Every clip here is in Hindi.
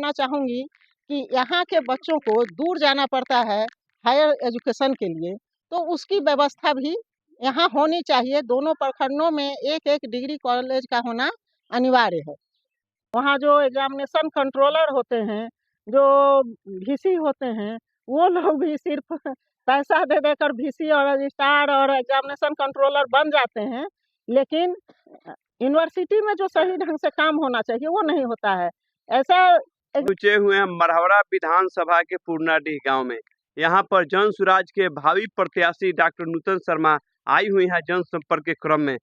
करना चाहूँगी कि यहाँ के बच्चों को दूर जाना पड़ता है हायर एजुकेशन के लिए, तो उसकी व्यवस्था भी यहाँ होनी चाहिए। दोनों प्रखंडों में एक-एक डिग्री कॉलेज का होना अनिवार्य है। वहाँ जो एग्ज़ामिनेशन कंट्रोलर होते हैं, जो वीसी होते हैं, वो लोग भी सिर्फ़ पैसा दे देकर वीसी और रजिस्ट्रार और एग्ज़ामिनेशन कंट्रोलर बन जाते हैं, लेकिन यूनिवर्सिटी में जो सही ढंग से काम होना चाहिए, वो नहीं होता है। ऐसा एक पहुंचे हुए हैं मरहवरा विधानसभा के पूर्णाडीह गांव में। यहाँ पर जन सुराज के भावी प्रत्याशी डॉक्टर नूतन शर्मा आई हुई हैं जनसंपर्क के क्रम में।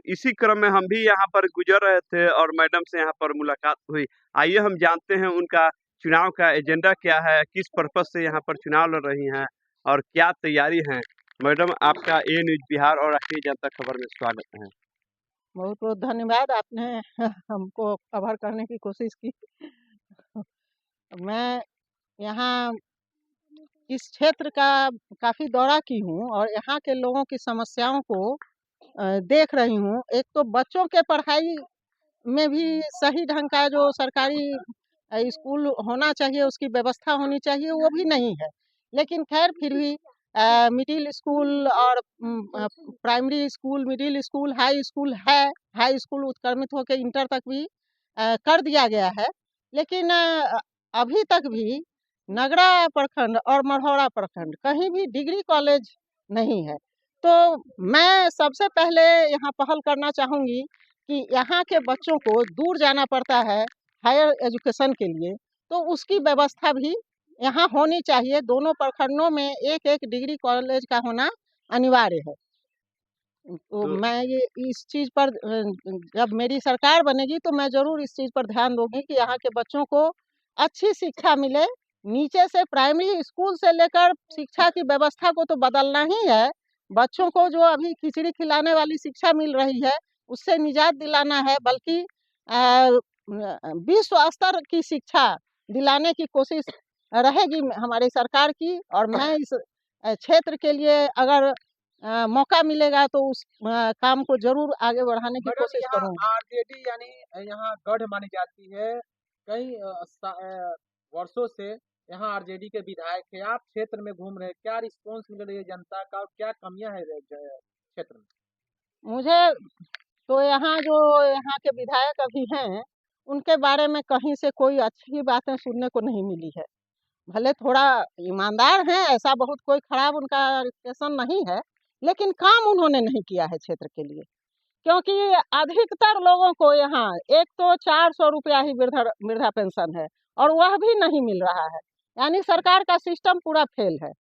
इसी क्रम में हम भी यहाँ पर गुजर रहे थे और मैडम से यहाँ पर मुलाकात हुई। आइए हम जानते हैं उनका चुनाव का एजेंडा क्या है, किस पर्पज से यहाँ पर चुनाव लड़ रही हैं और क्या तैयारी है। मैडम, आपका ए न्यूज बिहार और राष्ट्रीय जनता खबर में स्वागत है। बहुत-बहुत धन्यवाद, आपने हमको कवर करने की कोशिश की। मैं यहाँ इस क्षेत्र का काफ़ी दौरा की हूँ और यहाँ के लोगों की समस्याओं को देख रही हूँ। एक तो बच्चों के पढ़ाई में भी सही ढंग का जो सरकारी स्कूल होना चाहिए, उसकी व्यवस्था होनी चाहिए, वो भी नहीं है। लेकिन ख़ैर फिर भी मिडिल स्कूल और primary school, middle school, high school है। हाई स्कूल उत्क्रमित होके इंटर तक भी कर दिया गया है। लेकिन अभी तक भी नगरा प्रखंड और मढ़ौरा प्रखंड कहीं भी डिग्री कॉलेज नहीं है। तो मैं सबसे पहले यहाँ पहल करना चाहूँगी कि यहाँ के बच्चों को दूर जाना पड़ता है हायर एजुकेशन के लिए, तो उसकी व्यवस्था भी यहाँ होनी चाहिए। दोनों प्रखंडों में एक-एक डिग्री कॉलेज का होना अनिवार्य है। तो तो मैं ये इस चीज़ पर जब मेरी सरकार बनेगी तो मैं ज़रूर इस चीज़ पर ध्यान दूँगी कि यहाँ के बच्चों को अच्छी शिक्षा मिले। नीचे से प्राइमरी स्कूल से लेकर शिक्षा की व्यवस्था को तो बदलना ही है। बच्चों को जो अभी खिचड़ी खिलाने वाली शिक्षा मिल रही है, उससे निजात दिलाना है, बल्कि विश्व स्तर की शिक्षा दिलाने की कोशिश रहेगी हमारी सरकार की। और मैं इस क्षेत्र के लिए अगर मौका मिलेगा तो उस काम को ज़रूर आगे बढ़ाने की मैडम, कोशिश यहाँ करूँगी। आरजेडी यानी यहाँ गढ़ मानी जाती है। कई वर्षों से यहाँ आरजेडी के विधायक है। आप क्षेत्र में घूम रहे हैं, क्या रिस्पॉन्स मिल रही है जनता का और क्या कमियां है क्षेत्र में? मुझे तो यहाँ के विधायक अभी हैं, उनके बारे में कहीं से कोई अच्छी बातें सुनने को नहीं मिली है। भले थोड़ा ईमानदार हैं, ऐसा बहुत कोई खराब उनका रेपुटेशन नहीं है, लेकिन काम उन्होंने नहीं किया है क्षेत्र के लिए। क्योंकि अधिकतर लोगों को यहाँ एक तो 400 रुपया ही वृद्धा पेंशन है और वह भी नहीं मिल रहा है। यानी सरकार का सिस्टम पूरा फेल है।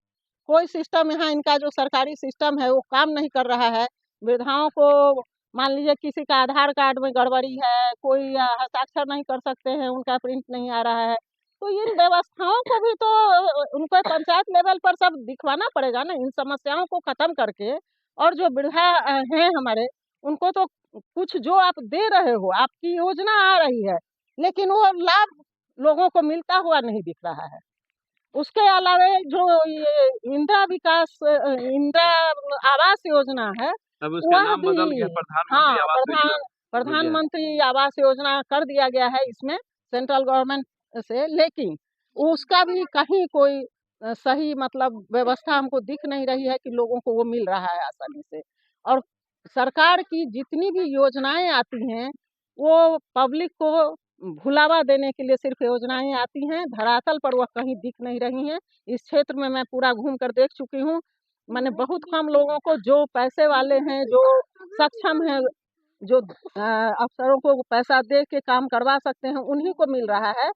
कोई सिस्टम यहाँ इनका जो सरकारी सिस्टम है वो काम नहीं कर रहा है। वृद्धाओं को मान लीजिए किसी का आधार कार्ड में गड़बड़ी है, कोई हस्ताक्षर नहीं कर सकते हैं, उनका प्रिंट नहीं आ रहा है। तो इन व्यवस्थाओं को भी तो उनको पंचायत लेवल पर सब दिखवाना पड़ेगा ना, इन समस्याओं को ख़त्म करके। और जो वृद्धा हैं हमारे, उनको तो कुछ जो आप दे रहे हो, आपकी योजना आ रही है, लेकिन वो लाभ लोगों को मिलता हुआ नहीं दिख रहा है। उसके अलावा जो ये इंदिरा आवास योजना है, अब उसका वह नाम भी बदल गया, प्रधानमंत्री हाँ, आवास योजना हो गया है। प्रधानमंत्री आवास योजना कर दिया गया है इसमें सेंट्रल गवर्नमेंट से, लेकिन उसका भी कहीं कोई सही मतलब व्यवस्था हमको दिख नहीं रही है कि लोगों को वो मिल रहा है आसानी से। और सरकार की जितनी भी योजनाएँ आती हैं, वो पब्लिक को भुलावा देने के लिए सिर्फ़ योजनाएँ आती हैं, धरातल पर वह कहीं दिख नहीं रही हैं। इस क्षेत्र में मैं पूरा घूम कर देख चुकी हूँ। मैंने बहुत कम लोगों को, जो पैसे वाले हैं, जो सक्षम हैं, जो अफ़सरों को पैसा दे के काम करवा सकते हैं, उन्हीं को मिल रहा है।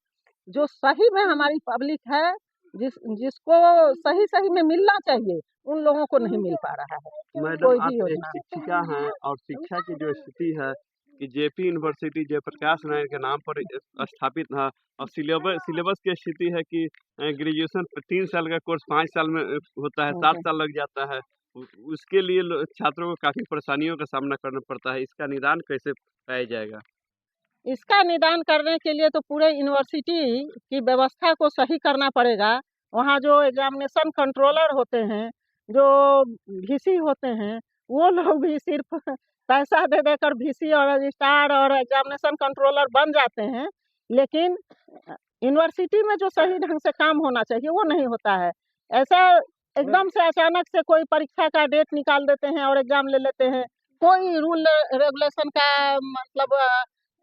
जो सही में हमारी पब्लिक है, जिसको सही-सही में मिलना चाहिए, उन लोगों को नहीं मिल पा रहा है, मैडम, कोई आप भी एक योजना। शिक्षिका हैं और शिक्षा की जो स्थिति है कि जेपी यूनिवर्सिटी जयप्रकाश नारायण के नाम पर स्थापित है और सिलेबस की स्थिति है कि ग्रेजुएशन 3 साल का कोर्स 5 साल में होता है, 7 साल लग जाता है। उसके लिए छात्रों को काफ़ी परेशानियों का सामना करना पड़ता है। इसका निदान कैसे पाया जाएगा? इसका निदान करने के लिए तो पूरे यूनिवर्सिटी की व्यवस्था को सही करना पड़ेगा। वहाँ जो एग्ज़ामिनेशन कंट्रोलर होते हैं, जो वीसी होते हैं, वो लोग भी सिर्फ़ पैसा दे देकर वीसी और रजिस्ट्रार और एग्ज़ामिनेशन कंट्रोलर बन जाते हैं। लेकिन यूनिवर्सिटी में जो सही ढंग से काम होना चाहिए वो नहीं होता है। ऐसा एकदम से अचानक से कोई परीक्षा का डेट निकाल देते हैं और एग्जाम ले लेते हैं। कोई रूल रेगुलेशन का मतलब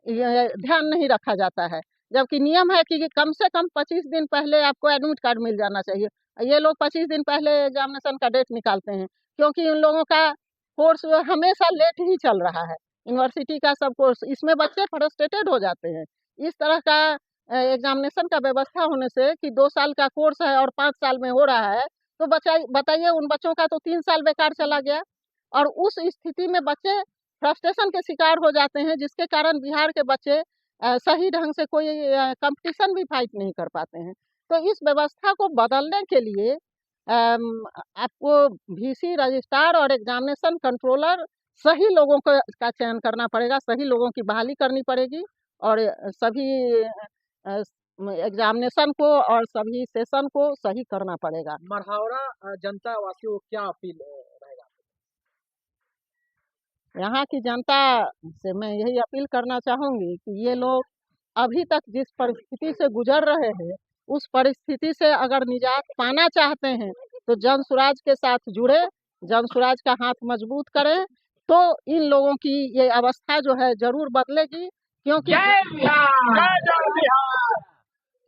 ये ध्यान नहीं रखा जाता है। जबकि नियम है कि कम से कम 25 दिन पहले आपको एडमिट कार्ड मिल जाना चाहिए। ये लोग 25 दिन पहले एग्जामिनेशन का डेट निकालते हैं, क्योंकि उन लोगों का कोर्स हमेशा लेट ही चल रहा है। यूनिवर्सिटी का सब कोर्स, इसमें बच्चे फ्रस्ट्रेटेड हो जाते हैं। इस तरह का एग्जामिनेशन का व्यवस्था होने से कि 2 साल का कोर्स है और 5 साल में हो रहा है, तो बताइए उन बच्चों का तो 3 साल बेकार चला गया। और उस स्थिति में बच्चे फ्रस्ट्रेशन के शिकार हो जाते हैं, जिसके कारण बिहार के बच्चे सही ढंग से कोई कंपटीशन भी फाइट नहीं कर पाते हैं। तो इस व्यवस्था को बदलने के लिए आपको वीसी, रजिस्ट्रार और एग्जामिनेशन कंट्रोलर सही लोगों का चयन करना पड़ेगा, सही लोगों की बहाली करनी पड़ेगी और सभी एग्जामिनेशन को और सभी सेशन को सही करना पड़ेगा। मढ़ौरा जनता वासियों को क्या अपील रहेगा? यहाँ की जनता से मैं यही अपील करना चाहूँगी कि ये लोग अभी तक जिस परिस्थिति से गुजर रहे हैं, उस परिस्थिति से अगर निजात पाना चाहते हैं, तो जनसुराज के साथ जुड़े, जनसुराज का हाथ मजबूत करें, तो इन लोगों की ये अवस्था जो है ज़रूर बदलेगी। क्योंकि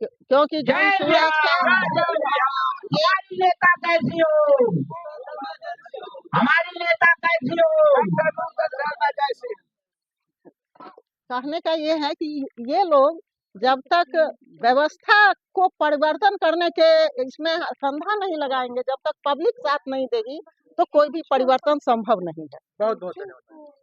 क्योंकि जनसुराज का हमारी नेता कैसी हो? हमारी नेता कैसी हो? कहने का ये है कि ये लोग जब तक व्यवस्था को परिवर्तन करने के इसमें संधा नहीं लगाएंगे, जब तक पब्लिक साथ नहीं देगी, तो कोई भी परिवर्तन संभव नहीं है। बहुत बहुत धन्यवाद।